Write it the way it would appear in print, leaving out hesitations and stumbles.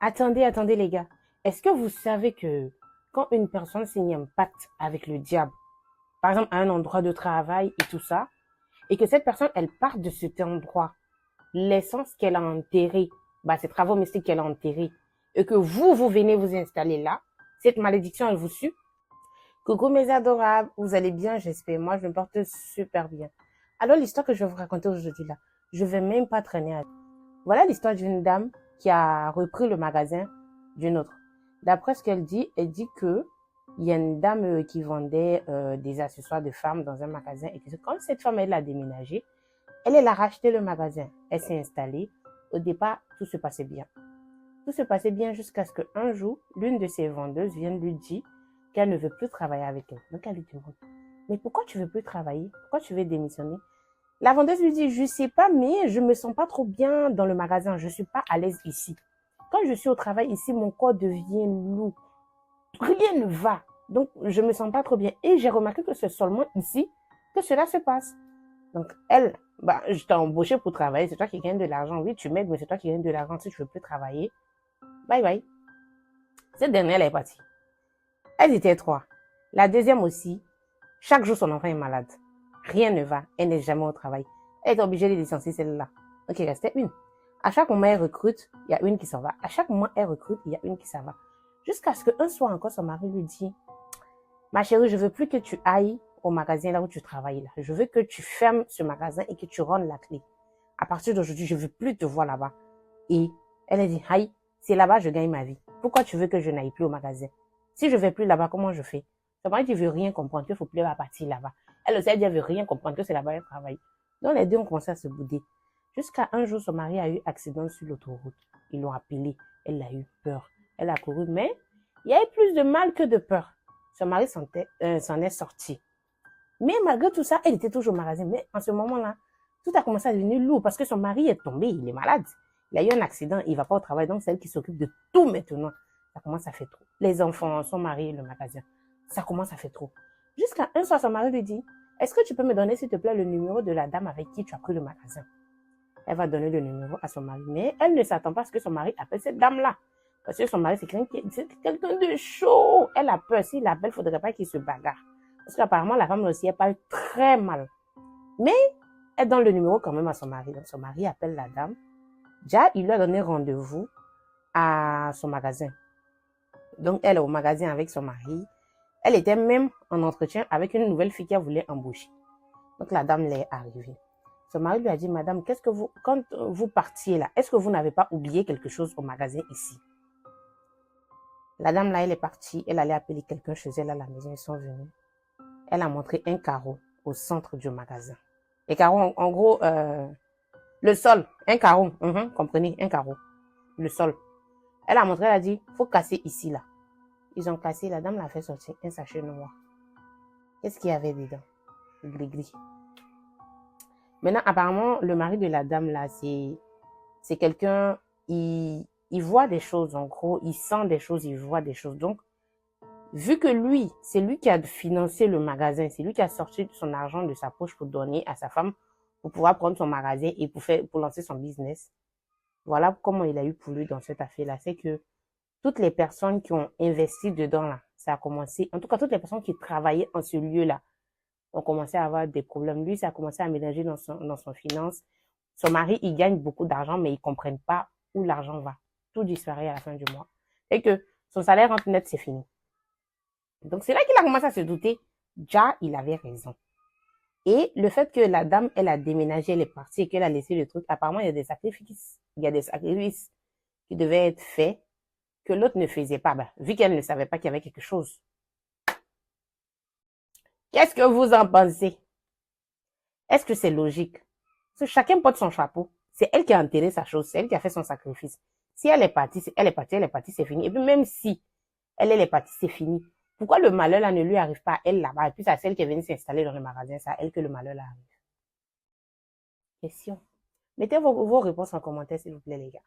Attendez les gars. Est-ce que vous savez que quand une personne signe un pacte avec le diable, par exemple à un endroit de travail et tout ça, et que cette personne, elle part de cet endroit, l'essence qu'elle a enterrée, ces travaux mystiques qu'elle a enterrés, et que vous venez vous installer là, cette malédiction, elle vous suit. Coucou mes adorables, vous allez bien, j'espère. Moi, je me porte super bien. Alors, l'histoire que je vais vous raconter aujourd'hui là, je vais même pas traîner à... Voilà l'histoire d'une dame qui a repris le magasin d'une autre. D'après ce qu'elle dit, elle dit que il y a une dame qui vendait des accessoires de femmes dans un magasin et que quand cette femme, elle a déménagé, elle a racheté le magasin. Elle s'est installée. Au départ, tout se passait bien. Tout se passait bien jusqu'à ce qu'un jour, l'une de ses vendeuses vienne lui dire qu'elle ne veut plus travailler avec elle. Donc, elle lui demande, mais pourquoi tu veux plus travailler? Pourquoi tu veux démissionner? La vendeuse lui dit, je sais pas, mais je me sens pas trop bien dans le magasin. Je suis pas à l'aise ici. Quand je suis au travail ici, mon corps devient lourd. Rien ne va. Donc, je me sens pas trop bien. Et j'ai remarqué que c'est seulement ici que cela se passe. Donc, elle, je t'ai embauché pour travailler. C'est toi qui gagnes de l'argent. Oui, tu m'aides, mais c'est toi qui gagnes de l'argent. Si tu veux plus travailler, bye bye. Cette dernière, elle est partie. Elles étaient trois. La deuxième aussi, chaque jour, son enfant est malade. Rien ne va. Elle n'est jamais au travail. Elle est obligée de licencier celle-là. Donc, il restait une. À chaque moment, elle recrute, il y a une qui s'en va. À chaque moment, elle recrute, il y a une qui s'en va. Jusqu'à ce qu'un soir encore, son mari lui dit, ma chérie, je veux plus que tu ailles au magasin là où tu travailles là. Je veux que tu fermes ce magasin et que tu rendes la clé. À partir d'aujourd'hui, je veux plus te voir là-bas. Et elle a dit, aïe, c'est là-bas que je gagne ma vie. Pourquoi tu veux que je n'aille plus au magasin? Si je vais plus là-bas, comment je fais? Son mari dit, veut rien comprendre, qu'il faut plus partir là-bas. Elle aussi, elle dit, elle veut rien comprendre, que c'est là-bas qu'elle travaille. Donc, les deux ont commencé à se bouder. Jusqu'à un jour, son mari a eu accident sur l'autoroute. Ils l'ont appelé. Elle a eu peur. Elle a couru, mais il y a eu plus de mal que de peur. Son mari s'en est sorti. Mais malgré tout ça, elle était toujours au magasin. Mais en ce moment-là, tout a commencé à devenir lourd parce que son mari est tombé, il est malade. Il a eu un accident, il va pas au travail, donc c'est elle qui s'occupe de tout maintenant. Ça commence à faire trop. Les enfants, son mari, le magasin, ça commence à faire trop. Jusqu'à un soir, son mari lui dit, est-ce que tu peux me donner, s'il te plaît, le numéro de la dame avec qui tu as pris le magasin? Elle va donner le numéro à son mari, mais elle ne s'attend pas à ce que son mari appelle cette dame-là. Parce que son mari, c'est quelqu'un de chaud. Elle a peur. S'il l'appelle, il ne faudrait pas qu'il se bagarre. Parce qu'apparemment, la femme aussi, elle parle très mal. Mais elle donne le numéro quand même à son mari. Donc, son mari appelle la dame. Déjà, il lui a donné rendez-vous à son magasin. Donc, elle est au magasin avec son mari. Elle était même en entretien avec une nouvelle fille qu'elle voulait embaucher. Donc, la dame l'est arrivée. Son mari lui a dit, madame, quand vous partiez là, est-ce que vous n'avez pas oublié quelque chose au magasin ici? La dame là, elle est partie. Elle allait appeler quelqu'un chez elle à la maison. Ils sont venus. Elle a montré un carreau au centre du magasin. Les carreaux, en gros, le sol, un carreau, comprenez, un carreau, le sol. Elle a montré, elle a dit, faut casser ici, là. Ils ont cassé, la dame l'a fait sortir un sachet noir. Qu'est-ce qu'il y avait dedans? Gris-gris. Maintenant, apparemment, le mari de la dame, là, c'est quelqu'un, il voit des choses, en gros, il sent des choses, il voit des choses. Donc, vu que lui, c'est lui qui a financé le magasin, c'est lui qui a sorti son argent de sa poche pour donner à sa femme pour pouvoir prendre son magasin et pour lancer son business. Voilà comment il a eu pour lui dans cette affaire-là. C'est que toutes les personnes qui ont investi dedans, là, ça a commencé, en tout cas, toutes les personnes qui travaillaient en ce lieu-là ont commencé à avoir des problèmes. Lui, ça a commencé à ménager dans son finance. Son mari, il gagne beaucoup d'argent, mais ils comprennent pas où l'argent va. Tout disparaît à la fin du mois. Et que son salaire en net, c'est fini. Donc, c'est là qu'il a commencé à se douter. Déjà, il avait raison. Et le fait que la dame, elle a déménagé, elle est partie et qu'elle a laissé le truc, apparemment, il y a des sacrifices. Il y a des sacrifices qui devaient être faits que l'autre ne faisait pas. Vu qu'elle ne savait pas qu'il y avait quelque chose. Qu'est-ce que vous en pensez? Est-ce que c'est logique? Parce que chacun porte son chapeau. C'est elle qui a enterré sa chose. C'est elle qui a fait son sacrifice. Si elle est partie, elle est partie, elle est partie, c'est fini. Et puis même si elle est partie, c'est fini. Pourquoi le malheur là ne lui arrive pas à elle là-bas? Et puis c'est à celle qui est venue s'installer dans le magasin, c'est à elle que le malheur là arrive. Question. Mettez vos réponses en commentaire, s'il vous plaît, les gars.